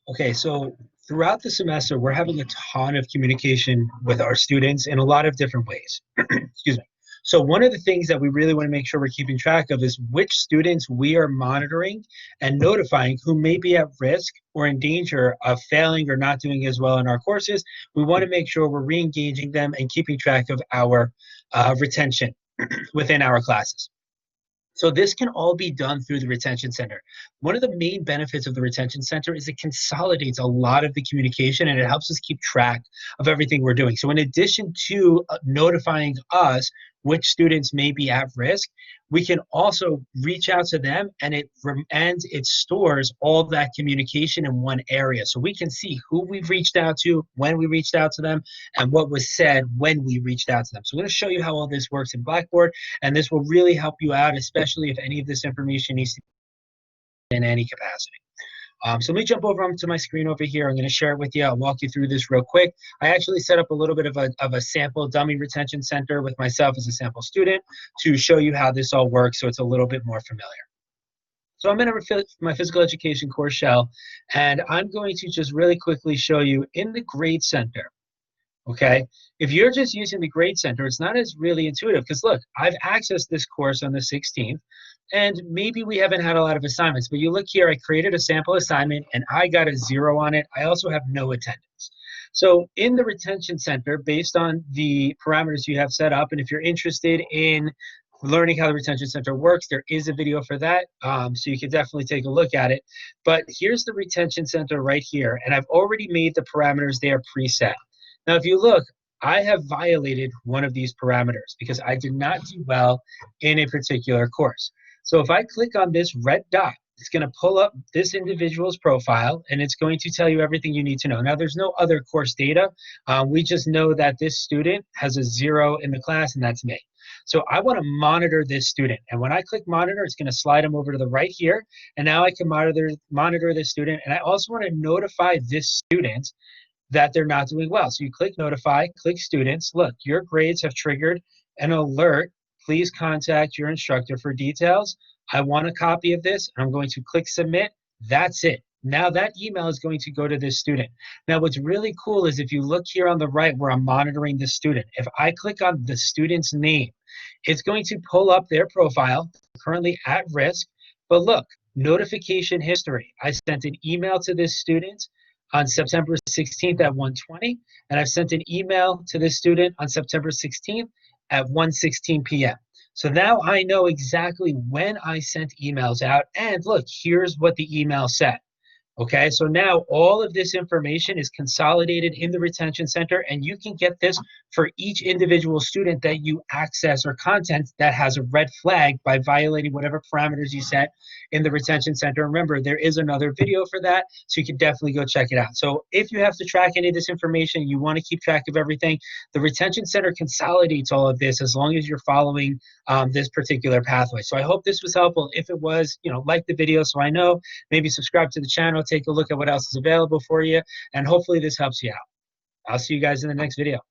Okay, so throughout the semester, we're having a ton of communication with our students in a lot of different ways. Excuse me. So one of the things that we really want to make sure we're keeping track of is which students we are monitoring and notifying who may be at risk or in danger of failing or not doing as well in our courses. We want to make sure we're re-engaging them and keeping track of our retention within our classes. So this can all be done through the retention center. One of the main benefits of the retention center is it consolidates a lot of the communication and it helps us keep track of everything we're doing. So in addition to notifying us which students may be at risk, we can also reach out to them and it stores all that communication in one area. So we can see who we've reached out to, when we reached out to them, and what was said when we reached out to them. So I'm going to show you how all this works in Blackboard. And this will really help you out, especially if any of this information needs to be in any capacity. So let me jump over onto my screen over here. I'm going to share it with you. I'll walk you through this real quick. I actually set up a little bit of a sample dummy retention center with myself as a sample student to show you how this all works so it's a little bit more familiar. So I'm in my physical education course shell, and I'm going to just really quickly show you in the grade center. Okay, if you're just using the grade center, it's not as really intuitive because look, I've accessed this course on the 16th and maybe we haven't had a lot of assignments, but you look here, I created a sample assignment and I got a 0 on it. I also have no attendance. So in the retention center, based on the parameters you have set up, and if you're interested in learning how the retention center works, there is a video for that. So you can definitely take a look at it. But here's the retention center right here. And I've already made the parameters there preset. Now, if you look, I have violated one of these parameters because I did not do well in a particular course. So if I click on this red dot, it's going to pull up this individual's profile and it's going to tell you everything you need to know. Now, there's no other course data. We just know that this student has a 0 in the class and that's me. So I want to monitor this student. And when I click monitor, it's going to slide them over to the right here. And now I can monitor this student. And I also want to notify this student that they're not doing well. So you click notify, click students. Look, your grades have triggered an alert. Please contact your instructor for details. I want a copy of this. I'm going to click submit. That's it. Now that email is going to go to this student. Now what's really cool is if you look here on the right where I'm monitoring the student, if I click on the student's name, it's going to pull up their profile, currently at risk. But look, notification history. I sent an email to this student on September 16th at 1:20, and I've sent an email to this student on September 16th at 1:16 p.m. So now I know exactly when I sent emails out, and look, here's what the email said. Okay, so now all of this information is consolidated in the retention center, and you can get this for each individual student that you access or content that has a red flag by violating whatever parameters you set in the retention center. Remember, there is another video for that, so you can definitely go check it out. So if you have to track any of this information, you want to keep track of everything, the retention center consolidates all of this as long as you're following this particular pathway. So I hope this was helpful. If it was, like the video so I know, maybe subscribe to the channel, take a look at what else is available for you, and hopefully this helps you out. I'll see you guys in the next video.